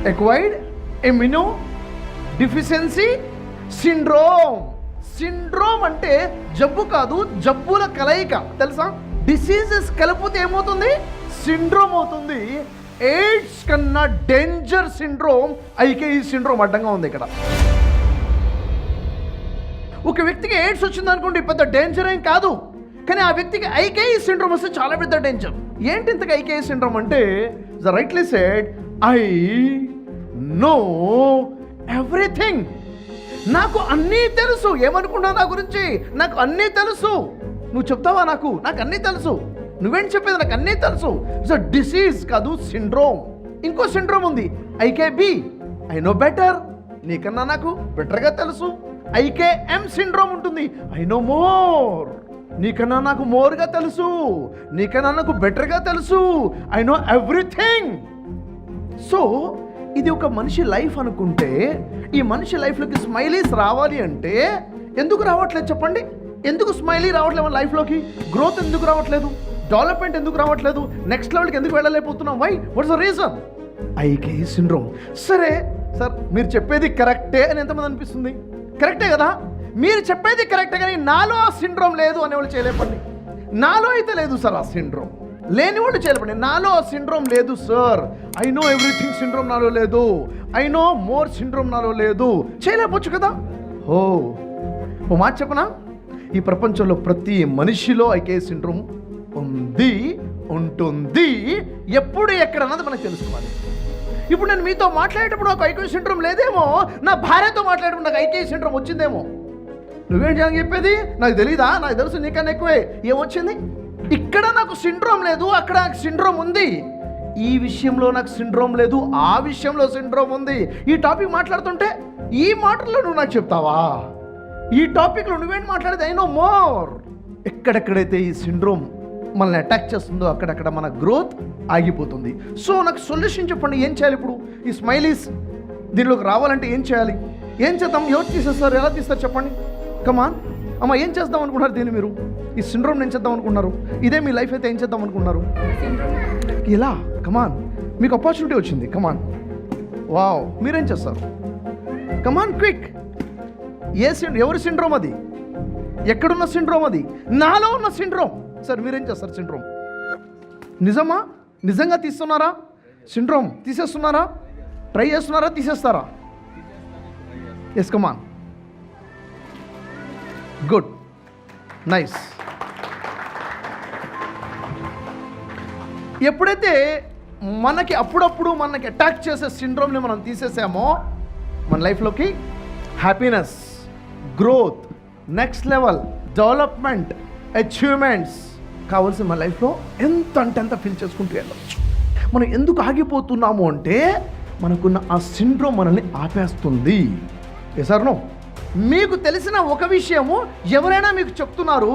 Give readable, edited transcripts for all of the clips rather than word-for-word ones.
Acquired immuno deficiency syndrome. Syndrome అంటే జబ్బు కాదు, జబ్బుల కలయిక. తెలుసా? డిసీజెస్ కలిపితే ఏమవుతుంది? సిండ్రోమ్ అవుతుంది. ఎయిడ్స్ కన్నా డేంజర్ సిండ్రోమ్ ఐకేఈ సిండ్రోమ్ అడ్డంగా ఉంది ఇక్కడ. ఒక వ్యక్తికి ఎయిడ్స్ వచ్చింది అనుకోండి, పెద్ద డేంజర్ ఏం కాదు. కానీ ఆ వ్యక్తికి ఐకేఈ సిండ్రోమ్ వస్తే చాలా పెద్ద డేంజర్. ఏంటి ఇంతకు ఐకేఈ సిండ్రోమ్ అంటే? The rightly said, I know everything. నాకు అన్నీ తెలుసు. ఏమనుకున్నావు నా గురించి? నాకు అన్నీ తెలుసు. నువ్వు చెప్తావా? నాకు అన్నీ తెలుసు. నువ్వేంటి చెప్పేది? నాకు అన్నీ తెలుసు. ఇట్స్ అ డిసీజ్ కాదు, సిండ్రోమ్. ఇంకో సిండ్రోమ్ ఉంది, ఐకేబి, ఐ నో బెటర్. నీకన్నా నాకు బెటర్గా తెలుసు. ఐకేఎం సిండ్రోమ్ ఉంటుంది, ఐ నో మోర్. నీకన్నా నాకు మోర్గా తెలుసు, నీకన్నా నాకు బెటర్గా తెలుసు. I know everything. సో ఇది ఒక మనిషి లైఫ్ అనుకుంటే, ఈ మనిషి లైఫ్లోకి స్మైలీస్ రావాలి అంటే ఎందుకు రావట్లేదు చెప్పండి? ఎందుకు స్మైలీ రావట్లేదు మన లైఫ్లోకి? గ్రోత్ ఎందుకు రావట్లేదు? డెవలప్మెంట్ ఎందుకు రావట్లేదు? నెక్స్ట్ లెవెల్కి ఎందుకు వెళ్ళలేకపోతున్నాం? Why? What's the reason? IKE syndrome. సరే సార్, మీరు చెప్పేది కరెక్టే అని ఎంతమంది అనిపిస్తుంది? కరెక్టే కదా, మీరు చెప్పేది కరెక్టే. కానీ నాలో ఆ సిండ్రోమ్ లేదు అనేవాళ్ళు చేయలేపండి. నాలో అయితే లేదు సార్ ఆ సిండ్రోమ్. లేని వాళ్ళు చేయలేపండి. నాలో ఆ సిండ్రోమ్ లేదు sir. I know everything syndrome నాలో లేదు. ఐ నో మోర్ సిండ్రోమ్ నాలో లేదు. చేయలేకపోవచ్చు కదా. ఓ మాట చెప్పనా? ఈ ప్రపంచంలో ప్రతి మనిషిలో ఐకేఈ సిండ్రోమ్ ఉంది, ఉంటుంది. ఎప్పుడు ఎక్కడ అన్నది మనకు తెలుసుకోవాలి. ఇప్పుడు నేను మీతో మాట్లాడేటప్పుడు నాకు ఐకేఈ సిండ్రోమ్ లేదేమో, నా భార్యతో మాట్లాడేటప్పుడు నాకు ఐకేఈ సిండ్రోమ్ వచ్చిందేమో. నువ్వేంటి అని చెప్పేది? నాకు తెలీదా? నాకు తెలుసు, నీకన్నా ఎక్కువే. ఏమొచ్చింది? ఇక్కడ నాకు సిండ్రోమ్ లేదు, అక్కడ నాకు సిండ్రోమ్ ఉంది. ఈ విషయంలో నాకు సిండ్రోమ్ లేదు, ఆ విషయంలో సిండ్రోమ్ ఉంది. ఈ టాపిక్ మాట్లాడుతుంటే ఈ మాటల్లో నువ్వు నాకు చెప్తావా? ఈ టాపిక్లో నువ్వేంటి మాట్లాడేది? I know more. ఎక్కడెక్కడైతే ఈ సిండ్రోమ్ మనల్ని అటాక్ చేస్తుందో అక్కడక్కడ మన గ్రోత్ ఆగిపోతుంది. సో నాకు సొల్యూషన్ చెప్పండి. ఏం చేయాలి ఇప్పుడు? ఈ స్మైలీస్ దీనిలోకి రావాలంటే ఏం చేయాలి? ఏం చేద్దాం? ఎవరు తీసేస్తారు? ఎలా తీస్తారు చెప్పండి? కమాన్ అమ్మ, ఏం చేద్దాం అనుకున్నారు దీన్ని? మీరు ఈ సిండ్రోమ్ ఏం చేద్దాం అనుకున్నారు? ఇదే మీ లైఫ్ అయితే ఏం చేద్దాం అనుకున్నారు? ఇలా కమాన్, మీకు ఆపర్చునిటీ వచ్చింది. కమాన్, వావ్, మీరేం చేస్తారు? Come on quick. ఎవరి సిండ్రోమ్ అది? ఎక్కడున్న సిండ్రోమ్ అది? నాలో ఉన్న సిండ్రోమ్. సార్ మీరేం చేస్తారు? సిండ్రోమ్ నిజమా? నిజంగా తీస్తున్నారా? సిండ్రోమ్ తీసేస్తున్నారా? ట్రై చేస్తున్నారా? తీసేస్తారా? ఎస్, కమాన్, గుడ్, నైస్. ఎప్పుడైతే మనకి అప్పుడప్పుడు మనకి అటాక్ చేసే సిండ్రోమ్ని మనం తీసేసామో మన లైఫ్లోకి happiness, growth, next level, development, achievements కావాల్సి మన లైఫ్లో ఎంత అంటే ఎంత ఫీల్ చేసుకుంటూ వెళ్ళవచ్చు. మనం ఎందుకు ఆగిపోతున్నాము అంటే మనకున్న ఆ సిండ్రోమ్ మనల్ని ఆపేస్తుంది. సార్ నో, మీకు తెలిసిన ఒక విషయము ఎవరైనా మీకు చెప్తున్నారు,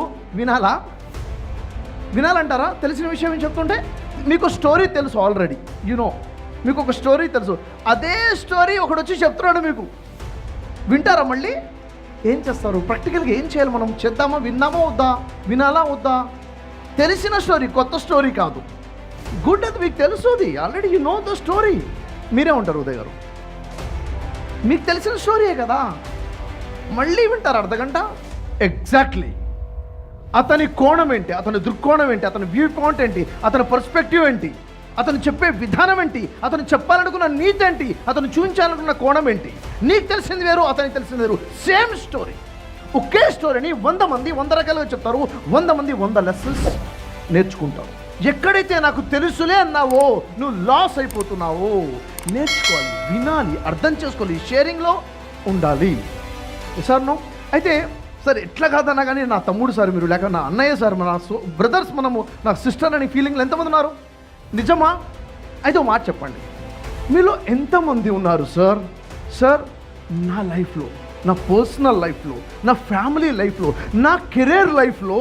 వినాలంటారా? తెలిసిన విషయం ఏం చెప్తుంటే మీకు స్టోరీ తెలుసు ఆల్రెడీ, మీకు ఒక స్టోరీ తెలుసు. అదే స్టోరీ ఒకడు వచ్చి చెప్తున్నాడు మీకు, వింటారా? మళ్ళీ ఏం చేస్తారు? ప్రాక్టికల్గా ఏం చేయాలి? మనం చేద్దామా? విన్నామా వద్దా? వినాలా వద్దా? తెలిసిన స్టోరీ, కొత్త స్టోరీ కాదు. గుడ్, అది మీకు తెలుసుది already. You know the story. మీరే ఉంటారు ఉదయ్ గారు, మీకు తెలిసిన స్టోరీయే కదా. మళ్ళీ వింటారు అర్ధగంట. ఎగ్జాక్ట్లీ అతని కోణం ఏంటి, అతని దృక్కోణం ఏంటి, అతని వ్యూ పాయింట్ ఏంటి, అతని పర్స్పెక్టివ్ ఏంటి, అతను చెప్పే విధానం ఏంటి, అతను చెప్పాలనుకున్న నీతి ఏంటి, అతను చూపించాలనుకున్న కోణం ఏంటి. నీకు తెలిసింది వేరు, అతనికి తెలిసింది వేరు. సేమ్ స్టోరీ, ఒకే స్టోరీని 100 మంది 100 రకాలుగా చెప్తారు. 100 మంది 100 లెసన్స్ నేర్చుకుంటారు. ఎక్కడైతే నాకు తెలుసులే అన్నావో నువ్వు లాస్ అయిపోతున్నావు. నేర్చుకోవాలి, వినాలి, అర్థం చేసుకోవాలి, షేరింగ్లో ఉండాలి. సార్ నో అయితే సార్ ఎట్లా కాదన్నా కానీ నా తమ్ముడు సార్ మీరు, లేక నా అన్నయ్య సార్, మన బ్రదర్స్, మనము నా సిస్టర్ అని ఫీలింగ్లు ఎంతమంది ఉన్నారు? నిజమా? అయితే మాట చెప్పండి, మీలో ఎంతమంది ఉన్నారు సార్? సార్ నా లైఫ్లో, నా పర్సనల్ లైఫ్లో, నా ఫ్యామిలీ లైఫ్లో, నా కెరీర్ లైఫ్లో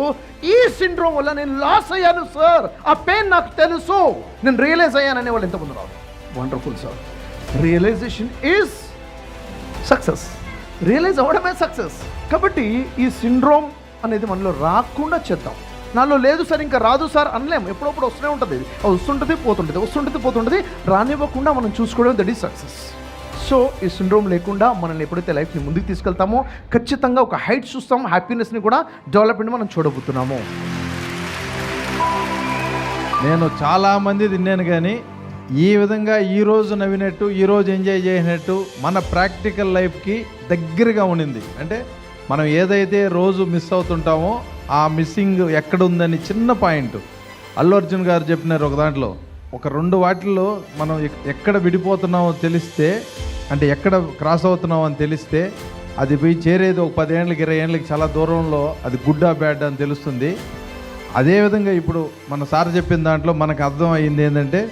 ఈ సిండ్రోమ్ వల్ల నేను లాస్ అయ్యాను సార్. ఆ పెయిన్ నాకు తెలుసు, నేను రియలైజ్ అయ్యాను అనేవాళ్ళు ఎంతమంది ఉన్నారు? Wonderful sir. Realization is success. Realize అవ్వడమే సక్సెస్. కాబట్టి ఈ సిండ్రోమ్ అనేది మనలో రాకుండా చేద్దాం. నాలో లేదు సార్, ఇంకా రాదు సార్ అనలేము. ఎప్పుడప్పుడు వస్తూనే ఉంటుంది, అది వస్తుంటుంది పోతుంటుంది. రానివ్వకుండా మనం చూసుకోవడం, దట్ ఈస్ సక్సెస్. సో ఈ సిండ్రోమ్ లేకుండా మనల్ని ఎప్పుడైతే లైఫ్ని ముందుకు తీసుకెళ్తామో ఖచ్చితంగా ఒక హైట్ చూస్తాం, హ్యాపీనెస్ని కూడా డెవలప్మెంట్ మనం చూడబోతున్నాము. నేను చాలామంది తిన్నాను, కానీ ఈ విధంగా ఈరోజు నవ్వినట్టు, ఈరోజు ఎంజాయ్ చేసినట్టు మన ప్రాక్టికల్ లైఫ్కి దగ్గరగా ఉండింది. అంటే మనం ఏదైతే రోజు మిస్ అవుతుంటామో ఆ మిస్సింగ్ ఎక్కడ ఉందని చిన్న పాయింట్ అల్లు అర్జున్ గారు చెప్పినారు ఒక దాంట్లో. ఒక 2 వాటిల్లో మనం ఎక్కడ విడిపోతున్నామో తెలిస్తే, అంటే ఎక్కడ క్రాస్ అవుతున్నామో అని తెలిస్తే, అది పోయి చేరేది ఒక 10 ఏళ్ళకి 20 ఏళ్ళకి చాలా దూరంలో, అది గుడ్ ఆ బ్యాడ్ అని తెలుస్తుంది. అదేవిధంగా ఇప్పుడు మన సార్ చెప్పిన దాంట్లో మనకు అర్థం అయ్యింది ఏంటంటే,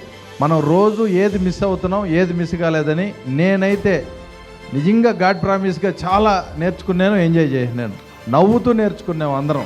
మనం రోజు ఏది మిస్ అవుతున్నాం, ఏది మిస్ కాలేదని. నేనైతే నిజంగా గాడ్ ప్రామిస్గా చాలా నేర్చుకున్నాను, ఎంజాయ్ చేసినాను, నవ్వుతూ నేర్చుకున్నాము అందరం.